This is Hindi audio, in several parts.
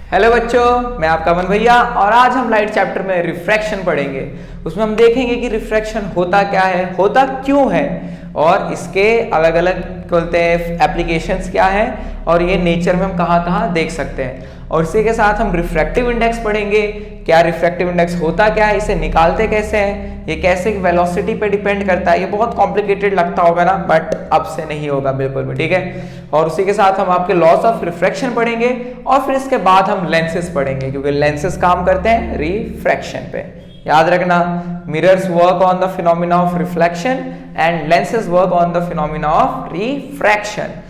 हेलो बच्चों, मैं आपका अमन भैया और आज हम लाइट चैप्टर में रिफ्रैक्शन पढ़ेंगे। उसमें हम देखेंगे कि रिफ्रैक्शन होता क्या है, होता क्यों है और इसके अलग अलग बोलते हैं एप्लीकेशंस क्या है और ये नेचर में हम कहाँ कहाँ देख सकते हैं। और इसी के साथ हम रिफ्रैक्टिव इंडेक्स पढ़ेंगे। क्या रिफ्रैक्टिव इंडेक्स होता क्या है, इसे निकालते कैसे हैं, ये कैसे वेलोसिटी पे डिपेंड करता है। ये बहुत कॉम्प्लिकेटेड लगता होगा ना, बट अब से नहीं होगा बिल्कुल भी, ठीक है। और उसी के साथ हम आपके लॉस ऑफ रिफ्रैक्शन पढ़ेंगे और फिर इसके बाद हम लेंसेज पढ़ेंगे, क्योंकि लेंसेज काम करते हैं रिफ्रैक्शन पे। याद रखना, mirrors work on the phenomena of reflection and lenses work on the phenomena of refraction.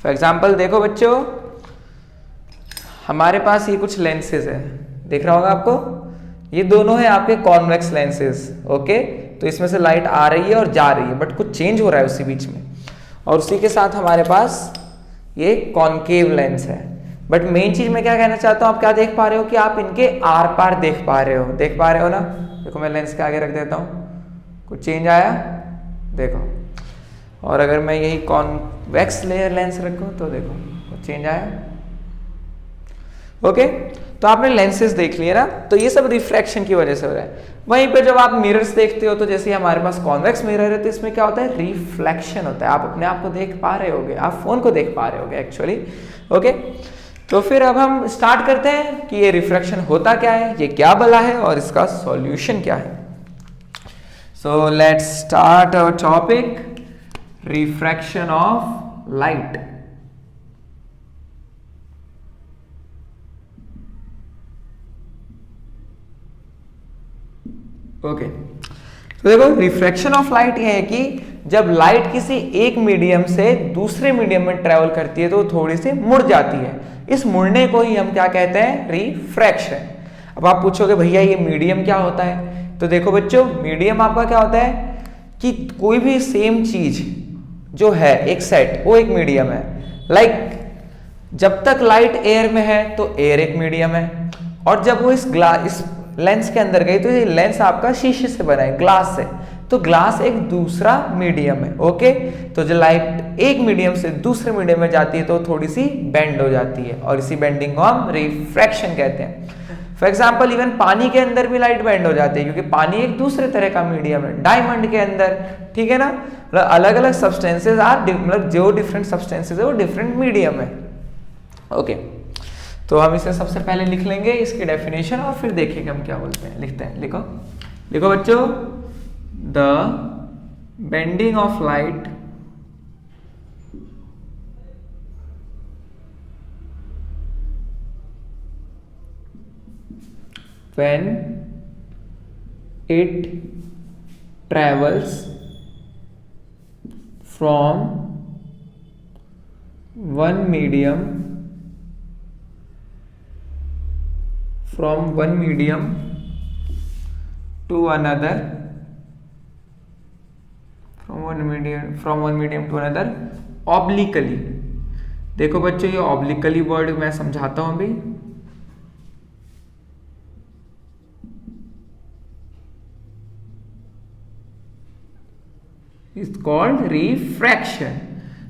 For example देखो बच्चों, हमारे पास ये कुछ लेंसेज है, दिख रहा होगा आपको। ये दोनों है आपके कॉन्वेक्स लेंसेज, ओके। तो इसमें से लाइट आ रही है और जा रही है, बट कुछ चेंज हो रहा है उसी बीच में। और उसी के साथ हमारे पास ये कॉनकेव लेंस है। बट मेन चीज मैं क्या कहना चाहता हूं, आप क्या देख पा रहे हो कि आप इनके आर पार देख पा रहे हो ना। देखो मैं लेंस के आगे रख देता हूं, कुछ चेंज आया देखो। और अगर मैं यही कॉन्वेक्स लेयर लेंस रखूं तो देखो कुछ चेंज आया, ओके। तो आपने लेंसेज देख लिए ना, तो ये सब रिफ्रैक्शन की वजह से हो रहा है। वहीं पे जब आप मिरर्स देखते हो, तो जैसे हमारे पास कॉन्वेक्स मिरर है, तो इसमें क्या होता है, रिफ्लेक्शन होता है। आप अपने आप को देख पा रहे होगे, आप फोन को देख पा रहे होगे एक्चुअली, ओके। तो फिर अब हम स्टार्ट करते हैं कि ये रिफ्रैक्शन होता क्या है, ये क्या बला है और इसका सॉल्यूशन क्या है। So let's start our topic, refraction of light. Okay, तो देखो रिफ्रैक्शन ऑफ लाइट ये है कि जब लाइट किसी एक मीडियम से दूसरे मीडियम में ट्रेवल करती है तो थोड़ी सी मुड़ जाती है। इस मुड़ने को ही हम क्या कहते हैं, रिफ्रैक्शन। अब आप पूछोगे भैया ये मीडियम क्या होता है, तो देखो बच्चों, मीडियम आपका क्या होता है कि कोई भी सेम चीज जो है एक सेट, वो एक मीडियम है। लाइक जब तक लाइट एयर में है तो एयर एक मीडियम है, और जब वो इस लेंस के अंदर गई तो ये लेंस आपका शीशे से बना है, ग्लास से, तो ग्लास एक दूसरा मीडियम है, ओके। तो जो लाइट एक मीडियम से दूसरे मीडियम में जाती है तो थोड़ी सी बेंड हो जाती है, और इसी बेंडिंग को हम रिफ्रैक्शन कहते हैं। फॉर एग्जाम्पल इवन पानी के अंदर भी लाइट बेंड हो जाती है, क्योंकि पानी एक दूसरे तरह का मीडियम है। डायमंड के अंदर, ठीक है ना, अलग अलग सब्सटेंसेज आर, मतलब जो डिफरेंट सब्सटेंसेज है वो डिफरेंट मीडियम है, ओके। तो हम इसे सबसे पहले लिख लेंगे इसकी डेफिनेशन, और फिर देखेंगे हम क्या बोलते हैं। लिखते हैं, लिखो लिखो बच्चों, the bending of light when it travels from one medium to another, from one medium to another obliquely। देखो बच्चों, ये obliquely वर्ड मैं समझाता हूं अभी। Is called refraction.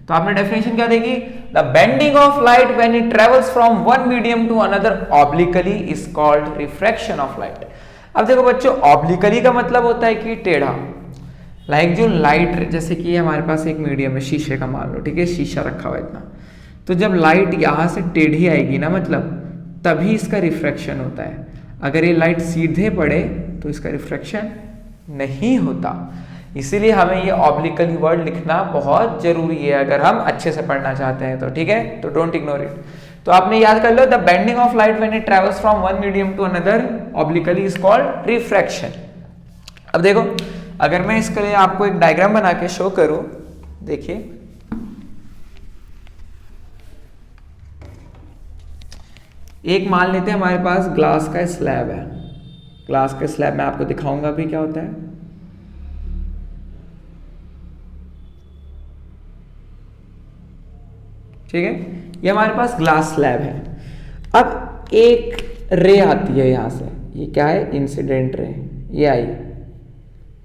तो आपने डेफिनेशन क्या देगी, the bending of light when it travels from one medium to another obliquely is called refraction of light. अब देखो बच्चों, ऑब्लिकली का मतलब होता है कि टेढ़ा। लाइक जो लाइट, जैसे कि हमारे पास एक मीडियम है शीशे का, मान लो, ठीक है, शीशा रखा हुआ इतना, तो जब लाइट यहां से टेढ़ी आएगी ना, मतलब तभी इसका रिफ्रैक्शन होता है। अगर ये लाइट सीधे पड़े तो इसका रिफ्रैक्शन नहीं होता। इसीलिए हमें ये ऑब्लिकली वर्ड लिखना बहुत जरूरी है अगर हम अच्छे से पढ़ना चाहते हैं तो, ठीक है। तो डोंट इग्नोर इट। तो आपने याद कर लो, the bending of light when it travels from one medium to another obliquely is called refraction. अब देखो, अगर मैं इसके लिए आपको एक डायग्राम बना के शो करूं, देखिए, एक मान लेते हैं हमारे पास ग्लास का स्लैब है। ग्लास के स्लैब में आपको दिखाऊंगा भी क्या होता है। ठीक है, ये हमारे पास ग्लास स्लैब है। अब एक रे आती है यहां से, ये क्या है, इंसिडेंट रे, ये आई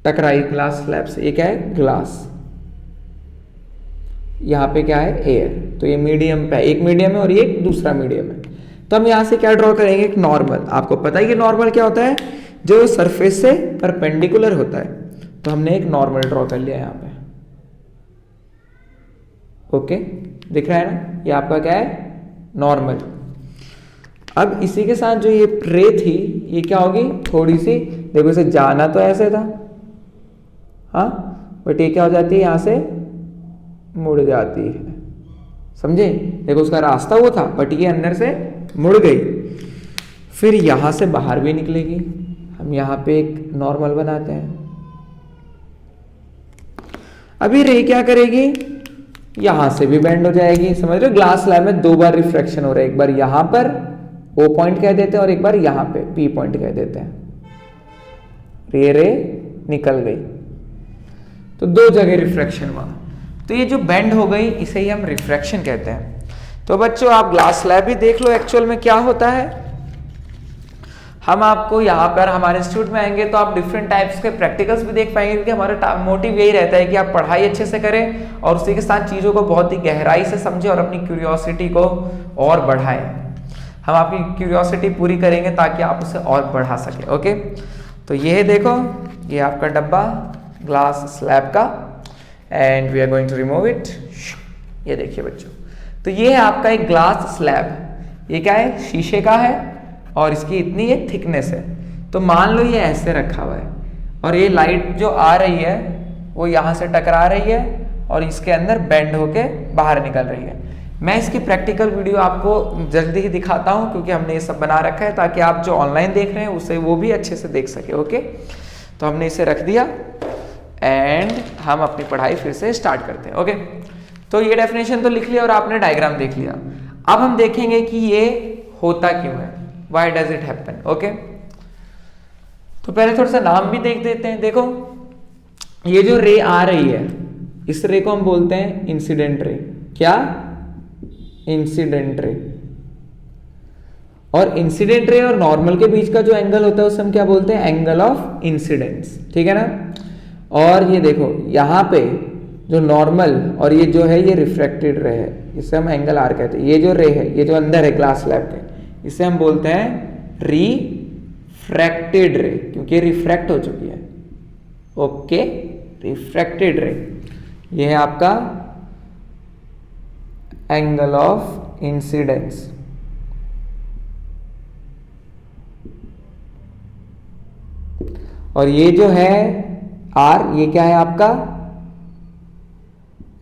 टकराई ग्लास स्लैब से, ये क्या है, ग्लास। यहाँ पे क्या है, एयर। तो ये मीडियम पे, एक मीडियम है और ये दूसरा मीडियम है। तो हम यहाँ से क्या ड्रॉ करेंगे, एक नॉर्मल। आपको पता है कि नॉर्मल क्या होता है, जो सरफेस से परपेंडिकुलर होता है। तो हमने एक नॉर्मल ड्रॉ कर लिया यहाँ पे। ओके, दिख रहा है ना, ये आपका क्या है, नॉर्मल। अब इसी के साथ जो ये रे थी, ये क्या होगी, थोड़ी सी, देखो इसे जाना तो ऐसे था, हाँ, बट ये क्या हो जाती है, यहां से मुड़ जाती है, समझे। देखो उसका रास्ता वो था, बट ये अंदर से मुड़ गई, फिर यहां से बाहर भी निकलेगी। हम यहां पे एक नॉर्मल बनाते हैं। अभी रे क्या करेगी, यहां से भी बेंड हो जाएगी, समझ रहे हो। ग्लास स्लैब में दो बार रिफ्रैक्शन हो रहा है, एक बार यहां पर O पॉइंट कह देते हैं और एक बार यहां पे P पॉइंट कह देते हैं। रे निकल गई, तो दो जगह रिफ्रैक्शन हुआ। तो ये जो बेंड हो गई, इसे ही हम रिफ्रैक्शन कहते हैं। तो बच्चों आप ग्लास स्लैब भी देख लो एक्चुअल में क्या होता है। हम आपको यहाँ पर हमारे इंस्टीट्यूट में आएंगे तो आप डिफरेंट टाइप्स के प्रैक्टिकल्स भी देख पाएंगे, क्योंकि हमारा मोटिव यही रहता है कि आप पढ़ाई अच्छे से करें और उसी के साथ चीज़ों को बहुत ही गहराई से समझें और अपनी क्यूरियोसिटी को और बढ़ाएं। हम आपकी क्यूरियोसिटी पूरी करेंगे ताकि आप उसे और बढ़ा सकें। ओके, तो ये देखो, ये आपका डब्बा ग्लास स्लैब का, and we are going to remove it. ये देखिए बच्चों, तो ये है आपका एक ग्लास स्लैब। ये क्या है, शीशे का है और इसकी इतनी ये थिकनेस है। तो मान लो ये ऐसे रखा हुआ है और ये लाइट जो आ रही है वो यहाँ से टकरा रही है और इसके अंदर बेंड होके बाहर निकल रही है। मैं इसकी प्रैक्टिकल वीडियो आपको जल्दी ही दिखाता हूँ, क्योंकि हमने ये सब बना रखा है ताकि आप जो ऑनलाइन देख रहे हैं उसे वो भी अच्छे से देख सके। ओके, तो हमने इसे रख दिया एंड हम अपनी पढ़ाई फिर से स्टार्ट करते हैं। ओके, तो ये डेफिनेशन तो लिख लिया और आपने डायग्राम देख लिया। अब हम देखेंगे कि ये होता क्यों है, why does it happen. Okay, तो पहले थोड़ा सा नाम भी देख देते हैं। देखो ये जो रे आ रही है, इस रे को हम बोलते हैं इंसिडेंट रे। क्या, इंसिडेंट रे। और इंसिडेंट रे और नॉर्मल के बीच का जो एंगल होता है उसे हम क्या बोलते हैं, एंगल ऑफ इंसिडेंस। ठीक है ना। और ये देखो यहाँ पे जो नॉर्मल और ये जो है ये रिफ्रैक्टेड रे है, इसे हम एंगल आर कहते हैं। ये जो रे है, ये जो अंदर है ग्लास स्लैब के, इसे हम बोलते हैं रिफ्रैक्टेड रे, क्योंकि रिफ्रैक्ट हो चुकी है। ओके, रिफ्रैक्टेड रे, ये है आपका एंगल ऑफ इंसिडेंस। और ये जो है आर, ये क्या है आपका,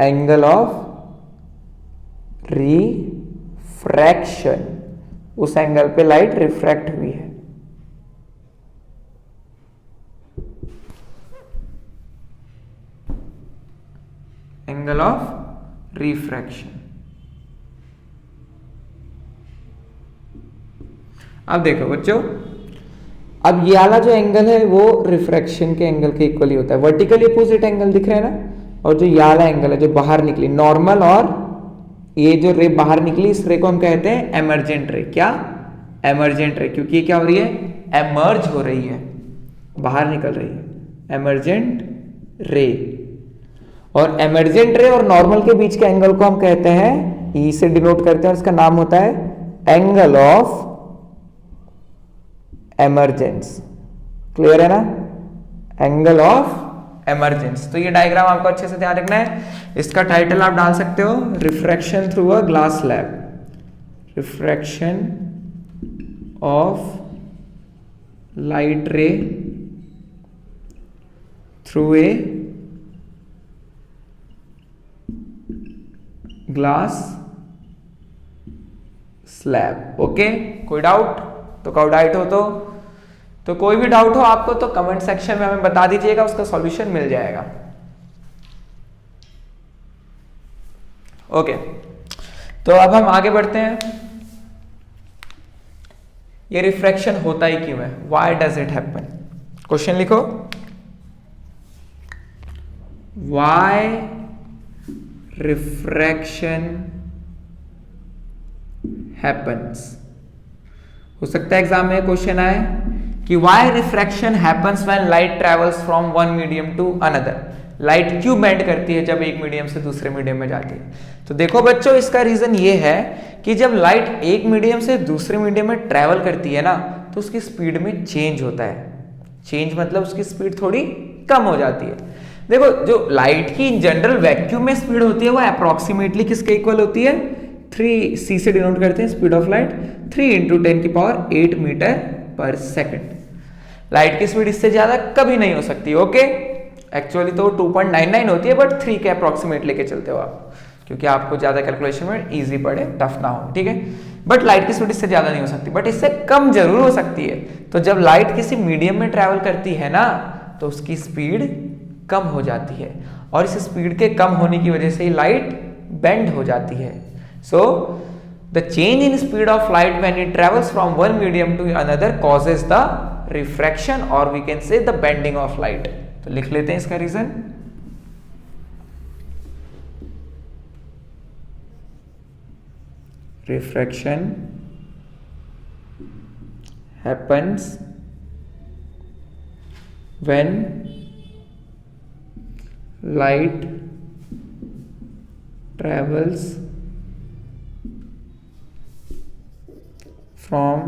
एंगल ऑफ रिफ्रैक्शन। उस एंगल पे लाइट रिफ्रैक्ट हुई है। Angle of refraction. अब देखो बच्चों, अब ये वाला जो एंगल है वो रिफ्रैक्शन के एंगल के इक्वली होता है। वर्टिकली अपोजिट एंगल दिख रहे हैं ना। और जो ये वाला एंगल है जो बाहर निकली, नॉर्मल, और ये जो रे बाहर निकली, इस रे को हम कहते हैं एमर्जेंट रे। क्या, एमर्जेंट रे, क्योंकि ये क्या हो रही है, एमर्ज हो रही है, बाहर निकल रही है, एमर्जेंट रे। और एमर्जेंट रे और नॉर्मल के बीच के एंगल को हम कहते हैं, ई से डिनोट करते हैं, और इसका नाम होता है एंगल ऑफ एमर्जेंस। क्लियर है ना, एंगल ऑफ एमर्जेंस। तो ये डायग्राम आपको अच्छे से ध्यान रखना है। इसका टाइटल आप डाल सकते हो, refraction through a glass slab, refraction of light रे through a glass slab. Okay, कोई डाउट? तो कोई डाउट हो तो कोई भी डाउट हो आपको तो कमेंट सेक्शन में हमें बता दीजिएगा, उसका सॉल्यूशन मिल जाएगा। ओके, तो अब हम आगे बढ़ते हैं। ये रिफ्रैक्शन होता ही क्यों है, why does it happen. Question लिखो, व्हाई रिफ्रैक्शन हैपन्स। हो सकता है एग्जाम में क्वेश्चन आए कि why refraction happens when light travels from one medium to another. Light क्यों बेंड करती है जब एक मीडियम से दूसरे मीडियम में जाती है? तो देखो बच्चों, इसका रीजन ये है कि जब लाइट एक मीडियम से दूसरे मीडियम में ट्रेवल करती है ना, तो उसकी स्पीड में चेंज होता है। चेंज मतलब उसकी स्पीड थोड़ी कम हो जाती है। देखो, जो लाइट की जनरल वैक्यूम में स्पीड होती है वो अप्रोक्सीमेटली किसके इक्वल होती है? 3c से डिनोट करते हैं स्पीड ऑफ लाइट, 3 × 10⁸ मीटर पर सेकंड। लाइट की स्पीड इससे ज्यादा कभी नहीं हो सकती। ओके, एक्चुअली तो 2.99 होती है, बट 3 के अप्रोक्सीमेट लेके चलते हो आप, क्योंकि आपको ज्यादा कैलकुलेशन में इजी पड़े, टफ ना हो, ठीक है। बट लाइट की स्पीड इससे ज्यादा नहीं हो सकती, बट इससे कम जरूर हो सकती है। तो जब लाइट किसी मीडियम में ट्रेवल करती है ना, तो उसकी स्पीड कम हो जाती है, और इस स्पीड के कम होने की वजह से ही लाइट बेंड हो जाती है। So the change in speed of light when it travels from one medium to another causes the refraction, और we can say the bending of light. तो लिख लेते हैं इसका reason. Refraction happens when light travels from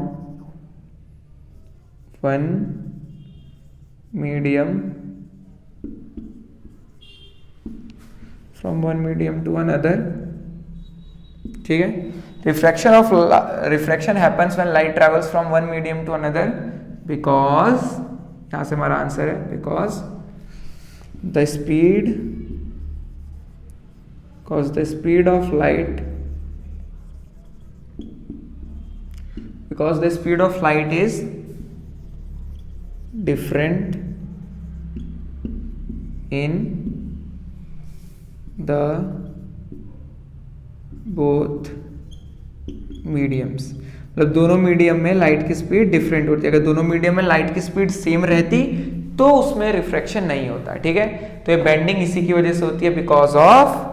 one medium to another, ठीक है। Refraction happens when light travels from one medium to another because, यहां से हमारा आंसर है, because the speed of light is different in the both mediums. मतलब दोनों मीडियम में लाइट की स्पीड डिफरेंट होती है। अगर दोनों मीडियम में लाइट की स्पीड सेम रहती तो उसमें रिफ्रैक्शन नहीं होता, ठीक है। तो ये बेंडिंग इसी की वजह से होती है, because of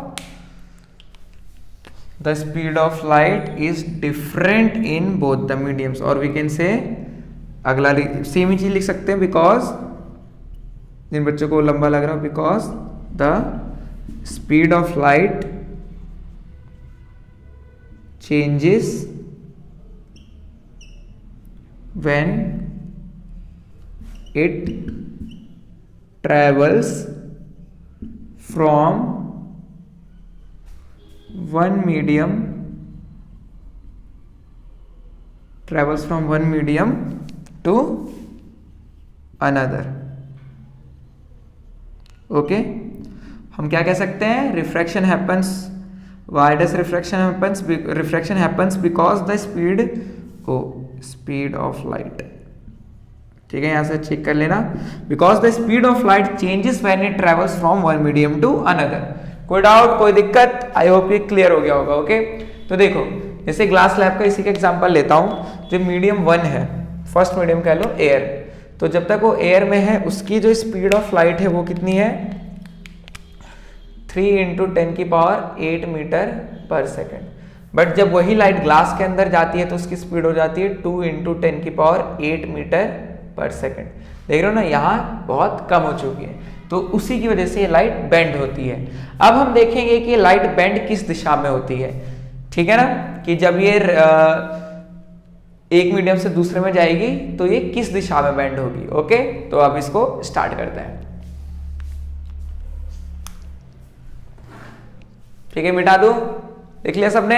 the speed of light is different in both the mediums, और वी कैन से अगला सेम ही चीज लिख सकते हैं, बिकॉज, जिन बच्चों को लंबा लग रहा हो, because the speed of light changes when it travels from one medium to another। Okay, हम क्या कह सकते हैं? Refraction happens, why does refraction happens? Refraction happens because the speed of light, ठीक है, यहां से चेक कर लेना, because the speed of light changes when it travels from one medium to another। कोई डाउट, कोई दिक्कत? आई होप ये क्लियर हो गया होगा। ओके, तो देखो, जैसे ग्लास लैब का इसी का एग्जांपल लेता हूं। जो मीडियम 1 है, फर्स्ट मीडियम कह लो एयर, तो जब तक वो एयर में है उसकी जो स्पीड ऑफ लाइट है वो कितनी है? 3 × 10⁸ मीटर पर सेकेंड। बट जब वही लाइट ग्लास के अंदर जाती है तो उसकी स्पीड हो जाती है 2 × 10⁸ मीटर पर सेकेंड। देख रहे हो ना, यहाँ बहुत कम हो चुकी है, तो उसी की वजह से ये लाइट बेंड होती है। अब हम देखेंगे कि लाइट बेंड किस दिशा में होती है, ठीक है ना, कि जब ये एक मीडियम से दूसरे में जाएगी तो ये किस दिशा में बेंड होगी। ओके, तो अब इसको स्टार्ट करते हैं। ठीक है, मिटा दूं? लिख लिया सबने?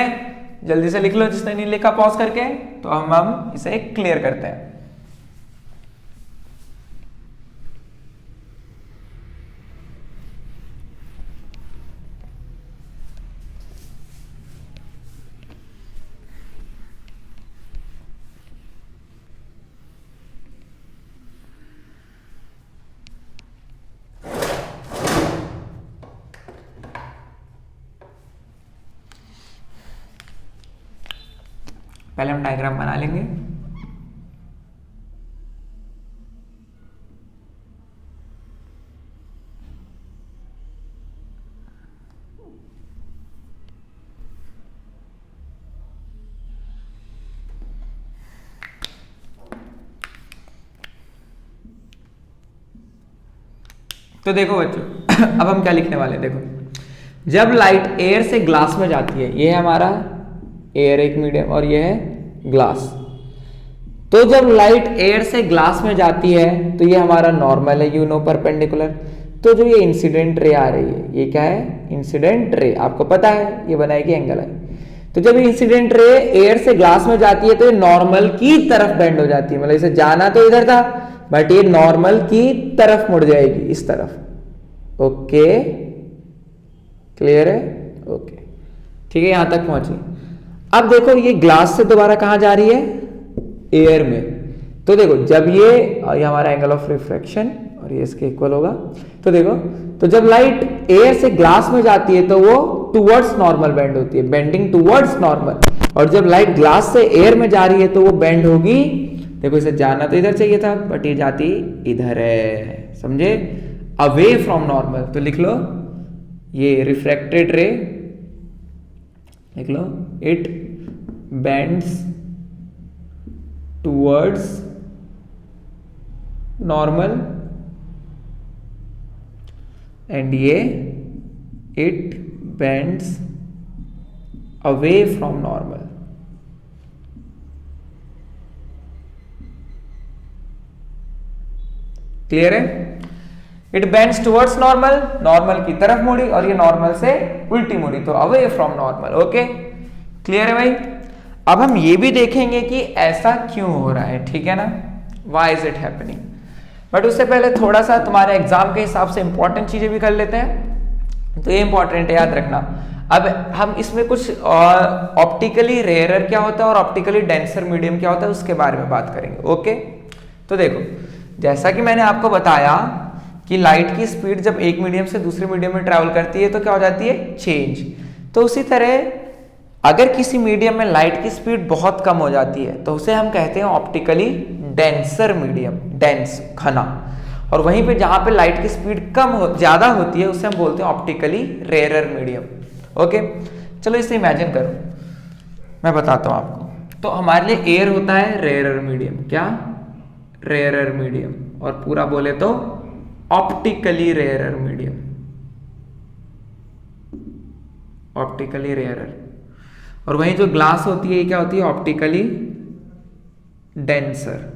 जल्दी से लिख लो जिसने नहीं लिखा, पॉज करके। तो हम इसे क्लियर करते हैं। पहले हम डायग्राम बना लेंगे। तो देखो बच्चों अब हम क्या लिखने वाले हैं, देखो जब लाइट एयर से ग्लास में जाती है, ये है हमारा एयर एक मीडियम और ये है ग्लास। तो जब लाइट एयर से ग्लास में जाती है तो ये हमारा नॉर्मल है, यू नो परपेंडिकुलर। तो जो ये इंसिडेंट रे आ रही है, ये क्या है, इंसिडेंट रे, आपको पता है ये बनाएगी एंगल आई। तो जब इंसिडेंट रे एयर से ग्लास में जाती है तो ये नॉर्मल की तरफ बेंड हो जाती है, मतलब इसे जाना तो इधर था बट ये नॉर्मल की तरफ मुड़ जाएगी, इस तरफ। ओके, क्लियर है? ओके, ठीक है, यहां तक पहुंची। अब देखो ये ग्लास से दोबारा कहां जा रही है, एयर में। तो देखो जब ये हमारा एंगल ऑफ रिफ्रैक्शन और ये इसके इक्वल होगा। तो देखो, तो जब लाइट एयर से ग्लास में जाती है तो वो टुवर्ड्स नॉर्मल बेंड होती है, बेंडिंग टुवर्ड्स नॉर्मल। और जब लाइट ग्लास से एयर में जा रही है तो वो बेंड होगी, देखो इसे जाना तो इधर चाहिए था बट ये जाती इधर है, समझे, अवे फ्रॉम नॉर्मल। तो लिख लो ये रिफ्रैक्टेड रे, लिख लो it bends towards normal and ये it bends away from normal. Clear है? It bends towards normal, normal की तरफ मुड़ी और ये नॉर्मल से उल्टी मुड़ी, तो away from normal. Okay, clear है भाई? अब हम ये भी देखेंगे कि ऐसा क्यों हो रहा है, ठीक है ना, why is it happening. But उससे पहले थोड़ा सा तुम्हारे एग्जाम के हिसाब से इंपॉर्टेंट चीजें भी कर लेते हैं। तो ये इंपॉर्टेंट है, याद रखना। अब हम इसमें कुछ ऑप्टिकली रेयरर क्या होता है और ऑप्टिकली डेंसर मीडियम क्या होता है उसके बारे में बात करेंगे। ओके, तो देखो जैसा कि मैंने आपको बताया कि लाइट की स्पीड जब एक मीडियम से दूसरे मीडियम में ट्रैवल करती है तो क्या हो जाती है, चेंज। तो उसी तरह अगर किसी मीडियम में लाइट की स्पीड बहुत कम हो जाती है तो उसे हम कहते हैं ऑप्टिकली डेंसर मीडियम, डेंस, घना। और वहीं पे जहां पे लाइट की स्पीड ज्यादा होती है उसे हम बोलते हैं ऑप्टिकली रेयरर मीडियम। ओके, चलो इसे इमेजिन करो, मैं बताता हूं आपको। तो हमारे लिए एयर होता है रेयरर मीडियम, क्या, रेयरर मीडियम, और पूरा बोले तो optically rarer medium, optically rarer. और वहीं जो ग्लास होती है ये क्या होती है, ऑप्टिकली डेंसर।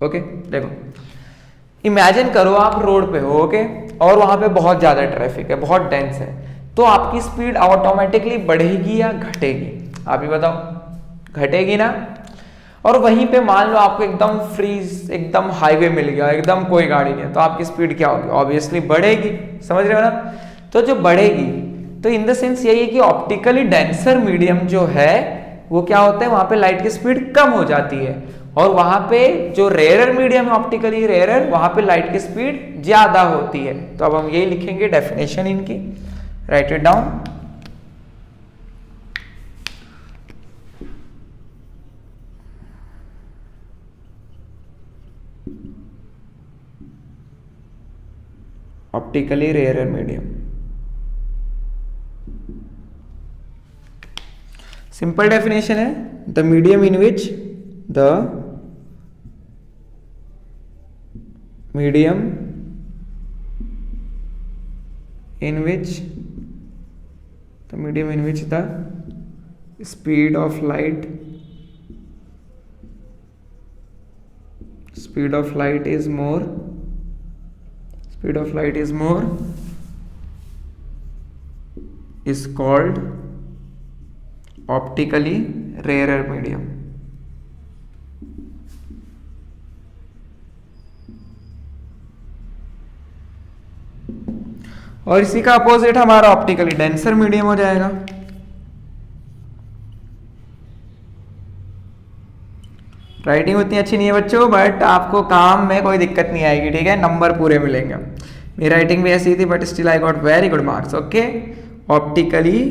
ओके, देखो इमेजिन करो आप रोड पे हो, ओके, और वहां पे बहुत ज्यादा ट्रैफिक है, बहुत डेंस है, तो आपकी स्पीड ऑटोमेटिकली बढ़ेगी या घटेगी, आप ही बताओ, घटेगी ना। और वहीं पे मान लो आपको एकदम फ्रीज, एकदम हाईवे मिल गया, एकदम कोई गाड़ी नहीं है, तो आपकी स्पीड क्या होगी, ऑब्वियसली बढ़ेगी, समझ रहे हो ना। तो जो बढ़ेगी, तो इन द सेंस यही है कि ऑप्टिकली डेंसर मीडियम जो है वो क्या होता है, वहां पे लाइट की स्पीड कम हो जाती है, और वहां पे जो रेयरर मीडियम है ऑप्टिकली रेयरर, वहां पे लाइट की स्पीड ज्यादा होती है। तो अब हम यही लिखेंगे डेफिनेशन इनकी, write it down. Optically rarer medium, simple definition है, the medium in which the medium in which the speed of light is more is called optically rarer medium। और इसी का अपोजिट हमारा ऑप्टिकली डेंसर मीडियम हो जाएगा। राइटिंग उतनी अच्छी नहीं है बच्चों, बट आपको काम में कोई दिक्कत नहीं आएगी, ठीक है, नंबर पूरे मिलेंगे। मेरी राइटिंग भी ऐसी थी but still I got very good marks. Okay, optically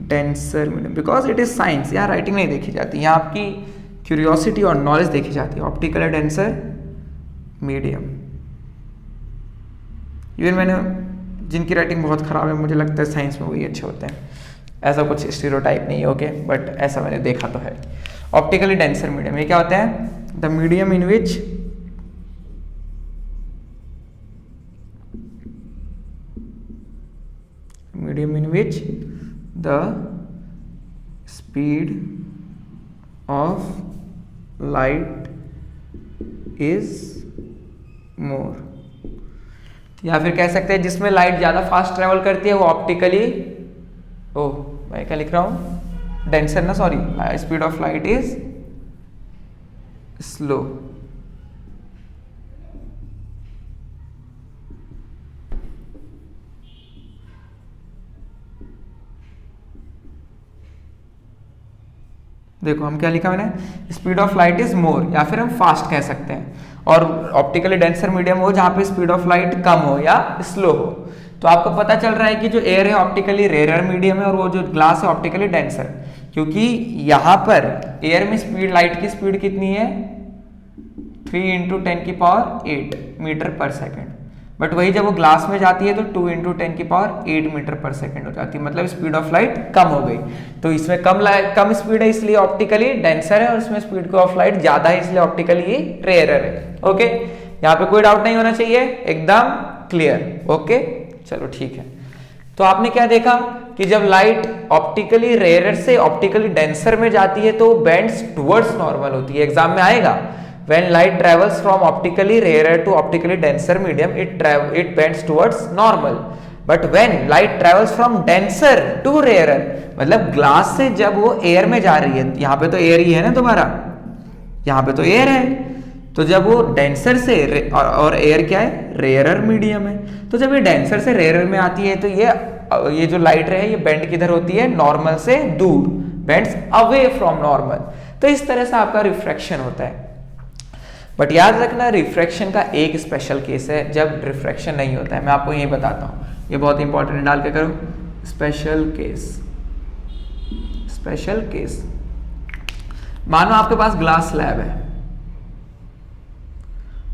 denser medium, because it is science, यहाँ राइटिंग नहीं देखी जाती, यहाँ आपकी क्यूरियोसिटी और नॉलेज देखी जाती है। ऑप्टिकली डेंसर मीडियम, इवन मैंने जिनकी राइटिंग बहुत खराब है, मुझे लगता है साइंस में वही अच्छे होते हैं, ऐसा कुछ स्टीरियोटाइप नहीं है। ओके, बट ऐसा मैंने देखा तो है। ऑप्टिकली डेंसर मीडियम, ये क्या होता है, the medium in which medium in which the speed of light is more, या फिर कह सकते हैं जिसमें लाइट ज्यादा फास्ट ट्रेवल करती है वो ऑप्टिकली, ओ मैं क्या लिख रहा हूं, डेंसर ना, sorry, speed of light is slow. देखो हम क्या लिखा मैंने, speed of light is more, या फिर हम फास्ट कह सकते हैं, और ऑप्टिकली डेंसर मीडियम हो जहां पे स्पीड ऑफ लाइट कम हो या स्लो हो। तो आपको पता चल रहा है कि जो एयर है ऑप्टिकली रेयर मीडियम है और वो जो ग्लास है ऑप्टिकली डेंसर, क्योंकि यहां पर एयर में स्पीड, लाइट की स्पीड कितनी है 3 × 10⁸ मीटर पर सेकेंड, बट वही जब वो ग्लास में जाती है तो 2 × 10⁸ मीटर पर सेकेंड हो जाती है, मतलब स्पीड ऑफ लाइट कम हो गई। तो इसमें कम स्पीड है इसलिए ऑप्टिकली डेंसर है, और इसमें स्पीड ऑफ लाइट ज्यादा है इसलिए ऑप्टिकली रेयरर है। ओके, यहाँ पे कोई डाउट नहीं होना चाहिए, एकदम क्लियर। ओके चलो ठीक है। तो आपने क्या देखा कि जब लाइट ऑप्टिकली रेयरर से ऑप्टिकली डेंसर में जाती है तो बेंड्स टुवर्ड्स नॉर्मल होती है। एग्जाम में आएगा, when light travels from optically rarer to optically denser medium it bends towards normal, but when light travels from denser to rarer, मतलब ग्लास से जब वो एयर में जा रही है, यहाँ पे तो एयर ही है ना तुम्हारा, यहाँ पे तो एयर है, तो जब वो डेंसर से और एयर क्या है रेयरर मीडियम है, तो जब ये डेंसर से रेयरर में आती है तो ये जो लाइट है ये बेंड किधर होती है, नॉर्मल से दूर, बेंड्स अवे फ्रॉम नॉर्मल। तो इस तरह से आपका रिफ्रैक्शन होता है। बट याद रखना रिफ्रैक्शन का एक स्पेशल केस है जब रिफ्रैक्शन नहीं होता है, मैं आपको यही बताता हूँ, ये बहुत इंपॉर्टेंट डाल के करो, स्पेशल केस। स्पेशल केस, मानो आपके पास ग्लास स्लैब है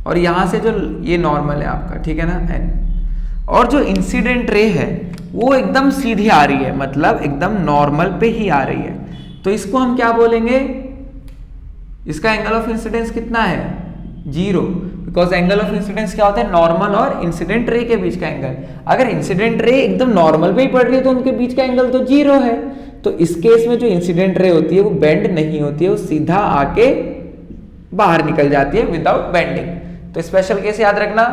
और यहां से जो ये नॉर्मल है आपका, ठीक है ना, एन, और जो इंसिडेंट रे है वो एकदम सीधी आ रही है, मतलब एकदम नॉर्मल पे ही आ रही है, तो इसको हम क्या बोलेंगे, इसका एंगल ऑफ इंसिडेंस कितना है 0, बिकॉज एंगल ऑफ इंसिडेंस क्या होता है, नॉर्मल और इंसिडेंट रे के बीच का एंगल। अगर इंसिडेंट रे एकदम नॉर्मल पे ही पड़ रही है तो उनके बीच का एंगल तो 0 है। तो इस केस में जो इंसिडेंट रे होती है वो बेंड नहीं होती है, वो सीधा आके बाहर निकल जाती है विदाउट बेंडिंग। तो स्पेशल केस याद रखना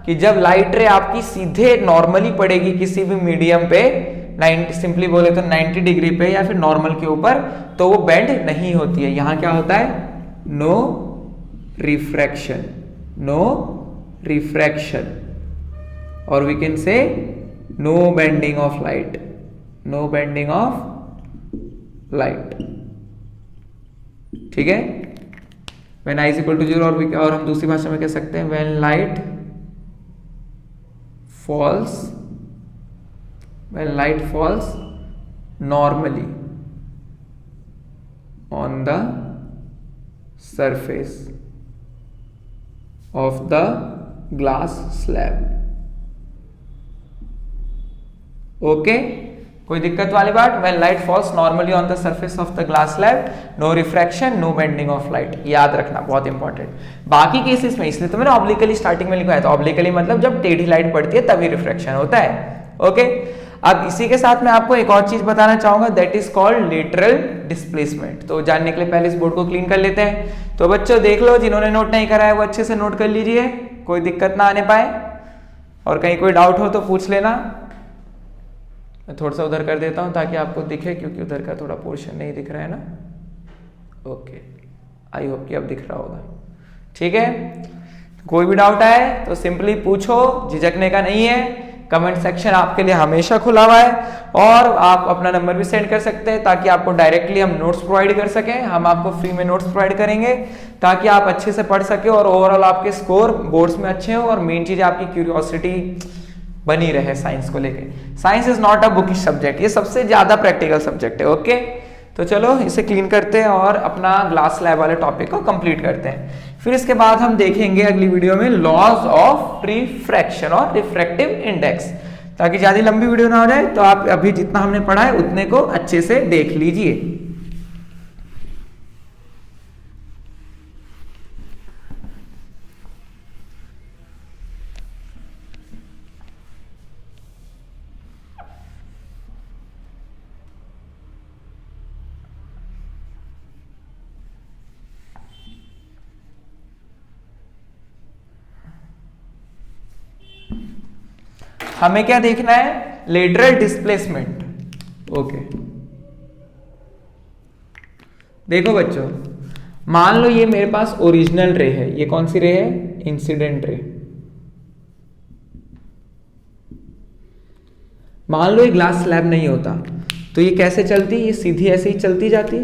कि जब लाइट रे आपकी सीधे नॉर्मली पड़ेगी किसी भी मीडियम पे, 90 सिंपली बोले तो 90 डिग्री पे या फिर नॉर्मल के ऊपर, तो वो बेंड नहीं होती है। यहां क्या होता है, नो रिफ्रैक्शन, नो रिफ्रैक्शन, और we can say no bending of light, no bending of light, ठीक है। व्हेन I = 0, और हम दूसरी भाषा में कह सकते हैं when light falls normally on the surface of the glass slab। Okay, कोई दिक्कत वाली बात, when light falls normally on the surface of the glass slab, no refraction, no bending of light, याद रखना, बहुत इंपॉर्टेंट। बाकी केसेस में, इसलिए तो मैंने ऑब्लिकली स्टार्टिंग में लिखा है, तो ऑब्लिकली मतलब जब टेढ़ी लाइट पड़ती है तभी रिफ्रैक्शन होता है। ओके, अब इसी के साथ मैं आपको एक और चीज बताना चाहूंगा, that is called lateral displacement. तो जानने के लिए पहले इस बोर्ड को क्लीन कर लेते हैं। तो बच्चों देख लो, जिन्होंने नोट नहीं करा है वो अच्छे से नोट कर लीजिए, कोई दिक्कत ना आने पाए, और कहीं कोई डाउट हो तो पूछ लेना। मैं थोड़ा सा उधर कर देता हूं ताकि आपको दिखे, क्योंकि उधर का थोड़ा पोर्शन नहीं दिख रहा है ना। ओके, आई होप कि अब दिख रहा होगा, ठीक है। कोई भी डाउट आए तो सिंपली पूछो, झिझकने का नहीं है। कमेंट सेक्शन आपके लिए हमेशा खुला हुआ है, और आप अपना नंबर भी सेंड कर सकते हैं ताकि आपको डायरेक्टली हम नोट्स प्रोवाइड कर सकें। हम आपको फ्री में नोट्स प्रोवाइड करेंगे ताकि आप अच्छे से पढ़ सके और ओवरऑल आपके स्कोर बोर्ड्स में अच्छे हो, और मेन चीज आपकी क्यूरियोसिटी बनी रहे साइंस को लेके। Science is not a bookish subject, ये सबसे ज्यादा प्रैक्टिकल सब्जेक्ट है। ओके, तो चलो इसे क्लीन करते हैं और अपना ग्लास स्लैब वाले टॉपिक को कंप्लीट करते हैं। फिर इसके बाद हम देखेंगे अगली वीडियो में लॉज ऑफ रिफ्रैक्शन और रिफ्रैक्टिव इंडेक्स। ताकि ज्यादा लंबी वीडियो ना हो जाए तो आप अभी जितना हमने पढ़ा है उतने को अच्छे से देख लीजिए। हमें क्या देखना है, लेटरल डिस्प्लेसमेंट। ओके देखो बच्चों, मान लो ये मेरे पास ओरिजिनल रे है, ये कौन सी रे है, इंसिडेंट रे। मान लो ये ग्लास स्लैब नहीं होता तो ये कैसे चलती, ये सीधी ऐसे ही चलती जाती,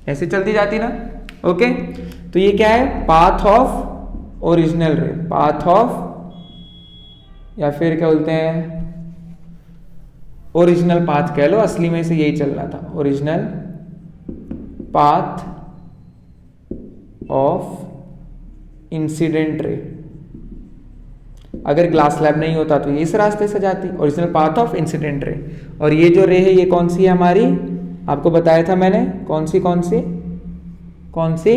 ऐसे चलती जाती ना। ओके तो ये क्या है, पाथ ऑफ ओरिजिनल रे, पाथ ऑफ, या फिर क्या बोलते हैं, ओरिजिनल पाथ कह लो, असली में से यही चलना था, ओरिजिनल पाथ ऑफ इंसिडेंट रे। अगर ग्लास स्लैब नहीं होता तो ये इस रास्ते से जाती, ओरिजिनल पाथ ऑफ इंसिडेंट रे। और ये जो रे है ये कौन सी है हमारी, आपको बताया था मैंने, कौन सी कौन सी कौन सी,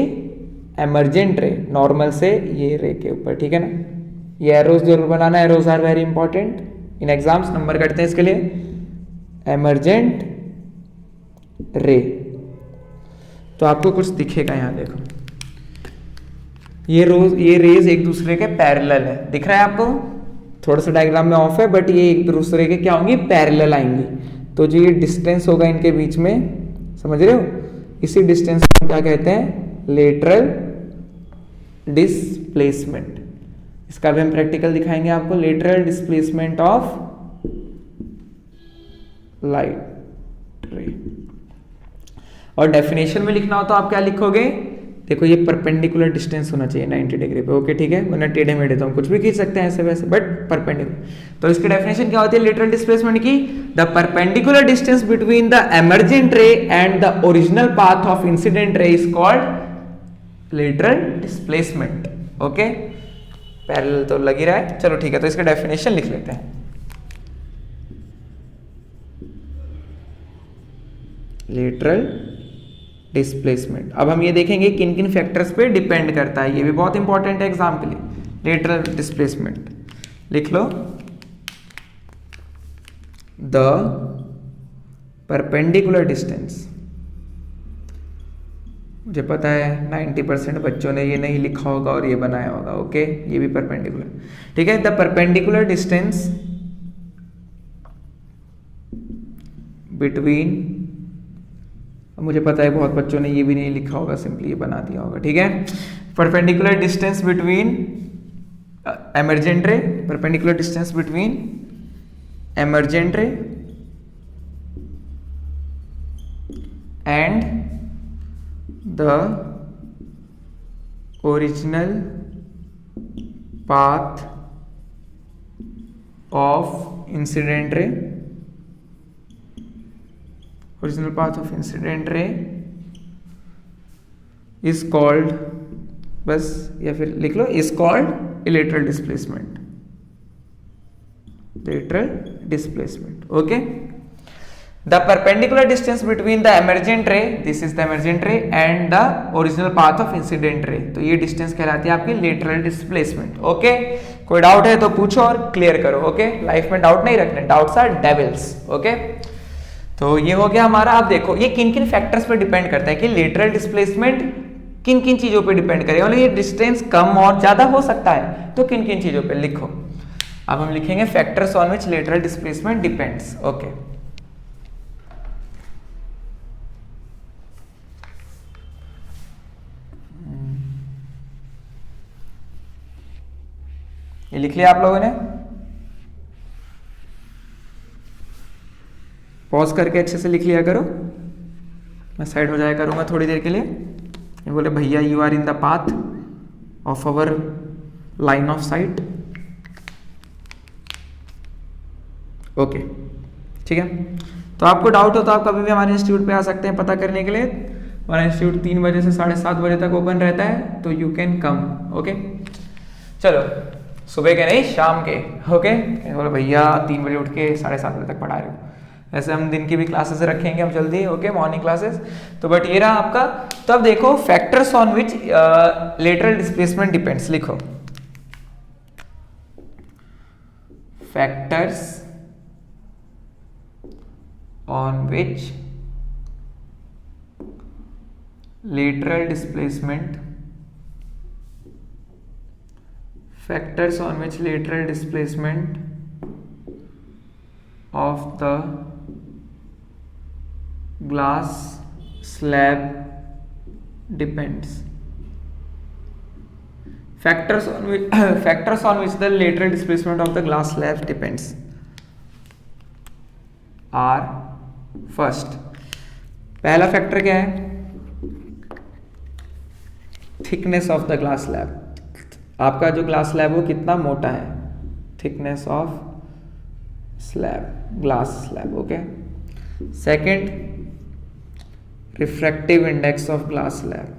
एमर्जेंट रे, नॉर्मल से ये रे के ऊपर, ठीक है ना। ये एरोज जरूर बनाना, arrows are very important in exams, number कटते हैं इसके लिए। एमर्जेंट रे, तो आपको कुछ दिखेगा यहां देखो, ये रेज एक दूसरे के पैरेलल है, दिख रहा है आपको, थोड़ा सा डायग्राम में ऑफ है बट ये एक दूसरे के क्या होंगी, पैरेलल आएंगी। तो जो ये डिस्टेंस होगा इनके बीच में, समझ रहे हो, इसी डिस्टेंस को क्या कहते हैं, लेटरल डिस्प्लेसमेंट। इसका भी हम प्रैक्टिकल दिखाएंगे आपको, लेटरल डिस्प्लेसमेंट ऑफ लाइट रे। और डेफिनेशन में लिखना हो तो आप क्या लिखोगे, देखो ये परपेंडिकुलर डिस्टेंस होना चाहिए 90 डिग्री पे, ओके ठीक है, वरना टेढ़े मेढ़े तो हम कुछ भी खींच सकते हैं ऐसे वैसे, बट परपेंडिकुलर। तो इसकी डेफिनेशन क्या होती है लेटरल डिस्प्लेसमेंट की, the perpendicular distance between the emergent ray and the original path of incident ray is called lateral displacement. Okay parallel तो लग ही रहा है, चलो ठीक है, तो इसका डेफिनेशन लिख लेते हैं। लेटरल डिस्प्लेसमेंट, अब हम ये देखेंगे किन किन फैक्टर्स पे डिपेंड करता है, ये भी बहुत इंपॉर्टेंट है एग्जाम के लिए। लेटरल डिस्प्लेसमेंट लिख लो, द परपेंडिकुलर डिस्टेंस, मुझे पता है 90% बच्चों ने ये नहीं लिखा होगा और ये बनाया होगा, ओके ये भी परपेंडिकुलर, ठीक है, द परपेंडिकुलर डिस्टेंस बिटवीन, मुझे पता है बहुत बच्चों ने ये भी नहीं लिखा होगा, सिंपली ये बना दिया होगा, ठीक है, perpendicular distance between emergent ray, perpendicular distance between emergent ray and the original path of incident ray, original path of incident ray is called, बस या फिर लिख लो, is called lateral displacement, lateral displacement. Okay the perpendicular distance between the emergent ray, this is the emergent ray, and the original path of incident ray, तो ये डिस्टेंस कहलाती है आपकी लेटरल डिस्प्लेसमेंट। ओके कोई डाउट है तो पूछो और क्लियर करो, ओके लाइफ में डाउट नहीं रखने, डाउट्स आर डेविल्स। ओके तो ये हो गया हमारा। अब देखो ये किन किन फैक्टर्स पे डिपेंड करता है कि लेटरल डिस्प्लेसमेंट किन किन चीजों पे डिपेंड करेगा, मतलब ये डिस्टेंस कम और ज्यादा हो सकता है, तो किन किन चीजों पे लिखो। अब हम लिखेंगे factors on which lateral displacement depends. Okay ये लिख लिया आप लोगों ने, पॉज करके अच्छे से लिख लिया करो, मैं साइड हो जाया करूंगा थोड़ी देर के लिए। ये बोले भैया you are in the path of our line of sight. Okay ठीक है, तो आपको डाउट हो तो आप कभी भी हमारे इंस्टीट्यूट पे आ सकते हैं पता करने के लिए। हमारा इंस्टीट्यूट 3 बजे से 7:30 बजे तक ओपन रहता है, तो यू कैन कम। ओके चलो सुबह के नहीं शाम के। ओके बोले भैया 3 बजे उठ के 7:30 बजे तक पढ़ा रहे हो, ऐसे हम दिन की भी क्लासेस रखेंगे हम जल्दी। ओके मॉर्निंग क्लासेस, तो बट ये रहा आपका। तो अब देखो factors on which lateral displacement depends, लिखो factors on which lateral displacement factors on which lateral displacement of the glass slab depends. Factors on which the lateral displacement of the glass slab depends are first, पहला फैक्टर क्या है? Thickness of the glass slab. आपका जो ग्लास स्लैब वो कितना मोटा है, thickness of slab, glass slab. Okay. Second, refractive index of glass slab.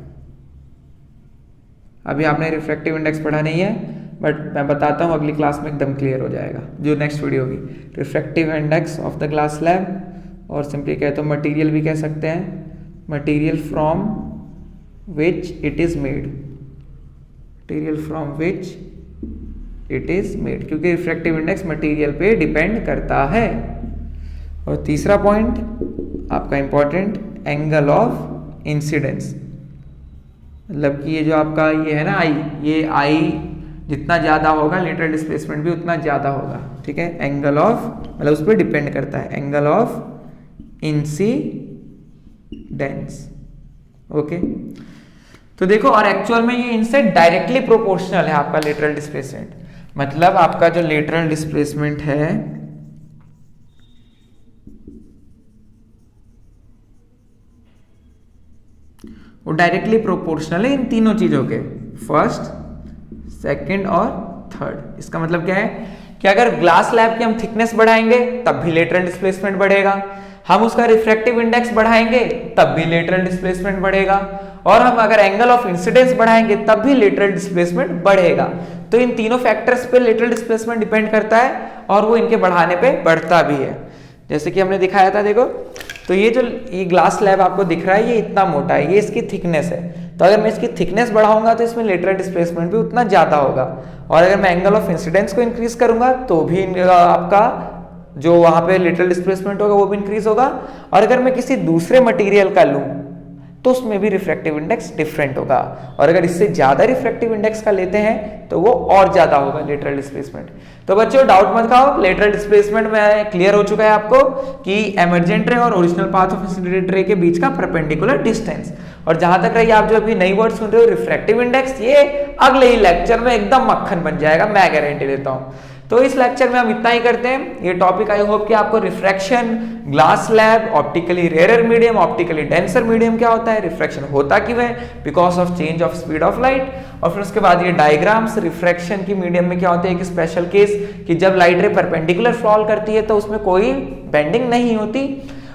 अभी आपने रिफ्रैक्टिव इंडेक्स पढ़ा नहीं है, बट मैं बताता हूँ अगली क्लास में एकदम क्लियर हो जाएगा, जो नेक्स्ट वीडियो होगी. Refractive index of the glass slab, और सिंपली कहे तो मटेरियल भी कह सकते हैं, material from which it is made, material from which it is made, क्योंकि रिफ्रैक्टिव इंडेक्स मटेरियल पे डिपेंड करता है. और तीसरा पॉइंट आपका इंपॉर्टेंट, एंगल ऑफ इंसिडेंस. मतलब कि ये जो आपका ये है ना आई, ये आई जितना ज़्यादा होगा लेटरल डिस्प्लेसमेंट भी उतना ज़्यादा होगा. ठीक है. एंगल ऑफ मतलब उस पर डिपेंड करता है, एंगल ऑफ इंसिडेंस. ओके. तो देखो, और एक्चुअल में ये इनसे डायरेक्टली प्रोपोर्शनल है आपका लेटरल डिस्प्लेसमेंट. मतलब आपका जो लेटरल डिस्प्लेसमेंट है वो डायरेक्टली प्रोपोर्शनल है इन तीनों चीजों के, फर्स्ट, सेकंड और थर्ड. इसका मतलब क्या है कि अगर ग्लास स्लैब की हम थिकनेस बढ़ाएंगे तब भी लेटरल डिस्प्लेसमेंट बढ़ेगा, हम उसका रिफ्रैक्टिव इंडेक्स बढ़ाएंगे तब भी लेटरल डिस्प्लेसमेंट बढ़ेगा, और हम अगर एंगल ऑफ इंसिडेंस बढ़ाएंगे तब भी लेटरल डिस्प्लेसमेंट बढ़ेगा. तो इन तीनों फैक्टर्स पे लेटरल डिस्प्लेसमेंट डिपेंड करता है, और वो इनके बढ़ाने पे बढ़ता भी है. जैसे कि हमने दिखाया था, देखो तो ये जो ये ग्लास स्लैब आपको दिख रहा है ये इतना मोटा है, ये इसकी थिकनेस है. तो अगर मैं इसकी थिकनेस बढ़ाऊंगा तो इसमें लेटरल डिस्प्लेसमेंट भी उतना ज्यादा होगा, और अगर मैं एंगल ऑफ इंसिडेंस को इंक्रीज करूंगा तो भी आपका जो वहां पे लेटरल डिस्प्लेसमेंट होगा वो भी इंक्रीज होगा. और अगर मैं किसी दूसरे मटेरियल का लूं तो उसमें भी रिफ्रैक्टिव इंडेक्स डिफरेंट होगा, और अगर इससे ज्यादा रिफ्रैक्टिव इंडेक्स का लेते हैं तो वो और ज्यादा होगा लेटरल डिस्प्लेसमेंट. तो बच्चों डाउट मत खाओ, लेटरल डिस्प्लेसमेंट में क्लियर हो चुका है आपको कि एमर्जेंट रे और ओरिजिनल पाथ ऑफ इंसिडेंट रे के बीच का परपेंडिकुलर डिस्टेंस. और जहां तक रही आप जो अभी नई वर्ड सुन रहे हो रिफ्रैक्टिव इंडेक्स, ये अगले ही लेक्चर में एकदम मक्खन बन जाएगा, मैं गारंटी देता हूं. तो इस लेक्चर में हम इतना ही करते हैं. ये टॉपिक आई होप कि आपको refraction, glass slab, optically rare medium, optically denser medium क्या होता है, रिफ्रैक्शन होता क्यों है, because of change of speed of light, और फिर उसके बाद ये डायग्राम्स, रिफ्रैक्शन की मीडियम में क्या होता है, एक स्पेशल केस कि जब लाइट रे परपेंडिकुलर फॉल करती है तो उसमें कोई बेंडिंग नहीं होती,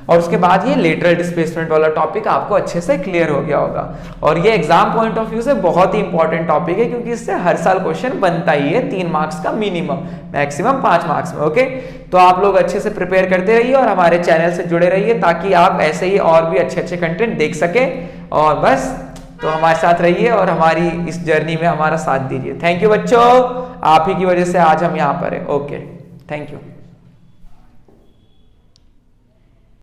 और उसके बाद ये लेटरल डिस्प्लेसमेंट वाला टॉपिक आपको अच्छे से क्लियर हो गया होगा. और ये एग्जाम पॉइंट ऑफ व्यू से बहुत ही इंपॉर्टेंट टॉपिक है, क्योंकि इससे हर साल क्वेश्चन बनता ही है 3 मार्क्स का मिनिमम, मैक्सिमम 5 मार्क्स में. ओके. तो आप लोग अच्छे से प्रिपेयर करते रहिए और हमारे चैनल से जुड़े रहिए, ताकि आप ऐसे ही और भी अच्छे अच्छे कंटेंट देख सके. और बस तो हमारे साथ रहिए और हमारी इस जर्नी में हमारा साथ दीजिए. थैंक यू बच्चों, आप ही की वजह से आज हम यहाँ पर हैं. Okay, thank you.